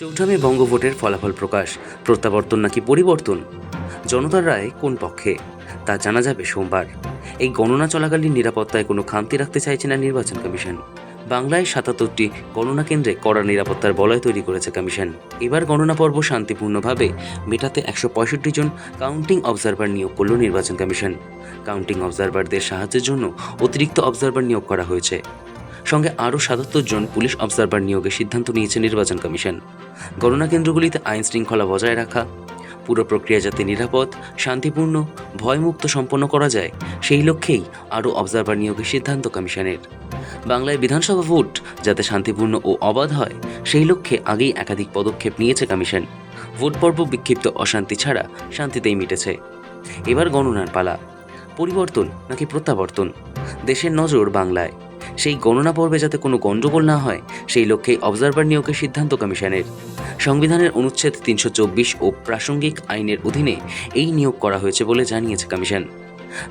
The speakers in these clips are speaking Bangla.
চৌঠা মে বঙ্গভোটের ফলাফল প্রকাশ। প্রত্যাবর্তন নাকি পরিবর্তন? জনতার রায় কোন পক্ষে তা জানা যাবে সোমবার। এই গণনা চলাকালীন নিরাপত্তায় কোনো খামতি রাখতে চাইছে না নির্বাচন কমিশন। বাংলায় ৭৭টি গণনা কেন্দ্রে কড়া নিরাপত্তার বলয় তৈরি করেছে কমিশন। এবার গণনা পর্ব শান্তিপূর্ণভাবে মেটাতে ১৬৫ জন কাউন্টিং অবজারভার নিয়োগ করল নির্বাচন কমিশন। কাউন্টিং অবজারভারদের সাহায্যের জন্য অতিরিক্ত অবজারভার নিয়োগ করা হয়েছে। সঙ্গে আরও ৭৭ জন পুলিশ অবজারভার নিয়োগের সিদ্ধান্ত নিয়েছে নির্বাচন কমিশন। গণনা কেন্দ্রগুলিতে আইন শৃঙ্খলা বজায় রাখা, পুরো প্রক্রিয়া যাতে নিরাপদ, শান্তিপূর্ণ, ভয়মুক্ত সম্পন্ন করা যায়, সেই লক্ষ্যেই আরও অবজারভার নিয়োগের সিদ্ধান্ত কমিশনের। বাংলায় বিধানসভা ভোট যাতে শান্তিপূর্ণ ও অবাধ হয়, সেই লক্ষ্যে আগেই একাধিক পদক্ষেপ নিয়েছে কমিশন। ভোট পর্ব বিক্ষিপ্ত অশান্তি ছাড়া শান্তিতেই মিটেছে। এবার গণনার পালা। পরিবর্তন নাকি প্রত্যাবর্তন? দেশের নজর বাংলায়। সেই গণনা পর্বে যাতে কোনো গণ্ডগোল না হয়, সেই লক্ষ্যেই অবজারভার নিয়োগের সিদ্ধান্ত কমিশনের। সংবিধানের অনুচ্ছেদ ৩২৪ ও প্রাসঙ্গিক আইনের অধীনে এই নিয়োগ করা হয়েছে বলে জানিয়েছে কমিশন।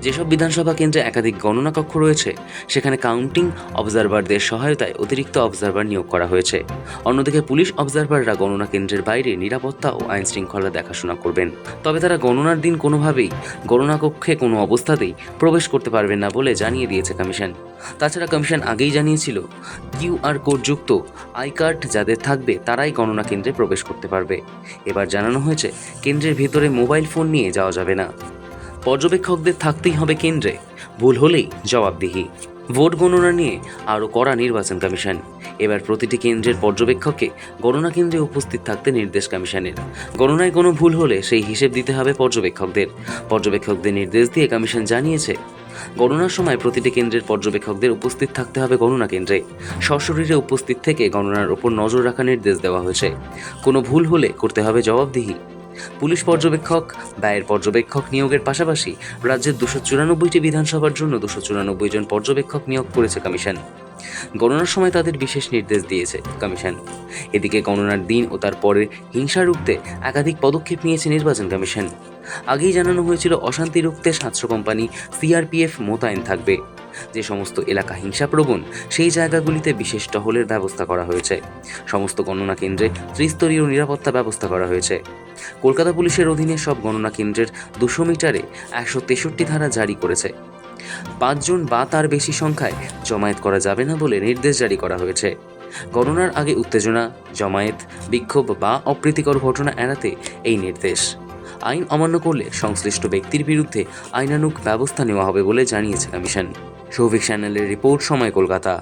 যেসব বিধানসভা কেন্দ্রে একাধিক গণনা কক্ষ রয়েছে, সেখানে কাউন্টিং অবজারভারদের সহায়তায় অতিরিক্ত অবজারভার নিয়োগ করা হয়েছে। অন্যদিকে পুলিশ অবজারভাররা গণনা কেন্দ্রের বাইরে নিরাপত্তা ও আইন শৃঙ্খলা দেখাশোনা করবেন। তবে তারা গণনার দিন কোনোভাবেই গণনা কক্ষে কোনো অবস্থাতেই প্রবেশ করতে পারবেন না বলে জানিয়ে দিয়েছে কমিশন। তাছাড়া কমিশন আগেই জানিয়েছিল, কিউআর কোডযুক্ত আই কার্ড যাদের থাকবে তারাই গণনা কেন্দ্রে প্রবেশ করতে পারবে। এবার জানানো হয়েছে, কেন্দ্রের ভেতরে মোবাইল ফোন নিয়ে যাওয়া যাবে না। পর্যবেক্ষকদের থাকতেই হবে কেন্দ্রে, ভুল হলেই জবাবদিহি। ভোট গণনা নিয়ে আরও কড়া নির্বাচন কমিশন। এবার প্রতিটি কেন্দ্রের পর্যবেক্ষককে গণনা কেন্দ্রে উপস্থিত থাকতে নির্দেশ কমিশনের। গণনায় কোনো ভুল হলে সেই হিসেব দিতে হবে পর্যবেক্ষকদের নির্দেশ দিয়ে কমিশন জানিয়েছে, গণনার সময় প্রতিটি কেন্দ্রের পর্যবেক্ষকদের উপস্থিত থাকতে হবে গণনা কেন্দ্রে। সশরীরে উপস্থিত থেকে গণনার ওপর নজর রাখার নির্দেশ দেওয়া হয়েছে। কোনো ভুল হলে করতে হবে জবাবদিহি। পুলিশ পর্যবেক্ষক, ব্যয়ের পর্যবেক্ষক নিয়োগের পাশাপাশি রাজ্যের ২৯৪টি বিধানসভার জন্য ২৯৪ জন পর্যবেক্ষক নিয়োগ করেছে কমিশন। গণনার সময় তাদের বিশেষ নির্দেশ দিয়েছে কমিশন। এদিকে গণনার দিন ও তার পরে হিংসা রুখতে একাধিক পদক্ষেপ নিয়েছে নির্বাচন কমিশন। আগেই জানানো হয়েছিল, অশান্তি রুখতে ৭০০ কোম্পানি সিআরপিএফ মোতায়েন থাকবে। যে সমস্ত এলাকা হিংসাপ্রবণ, সেই জায়গাগুলিতে বিশেষ টহলের ব্যবস্থা করা হয়েছে। সমস্ত গণনা কেন্দ্রে ত্রিস্তরীয় নিরাপত্তা ব্যবস্থা করা হয়েছে। কলকাতা পুলিশের অধীনে সব গণনা কেন্দ্রের ২০০ মিটারে ১৬৩ ধারা জারি করেছে। ৫ জন বা তার বেশি সংখ্যায় জমায়েত করা যাবে না বলে নির্দেশ জারি করা হয়েছে। গণনার আগে উত্তেজনা, জমায়েত, বিক্ষোভ বা অপ্রীতিকর ঘটনা এড়াতে এই নির্দেশ। আইন অমান্য করলে সংশ্লিষ্ট ব্যক্তির বিরুদ্ধে আইনানুগ ব্যবস্থা নেওয়া হবে বলে জানিয়েছে কমিশন। সৌভিক চ্যানেলের রিপোর্ট, সময়, কলকাতা।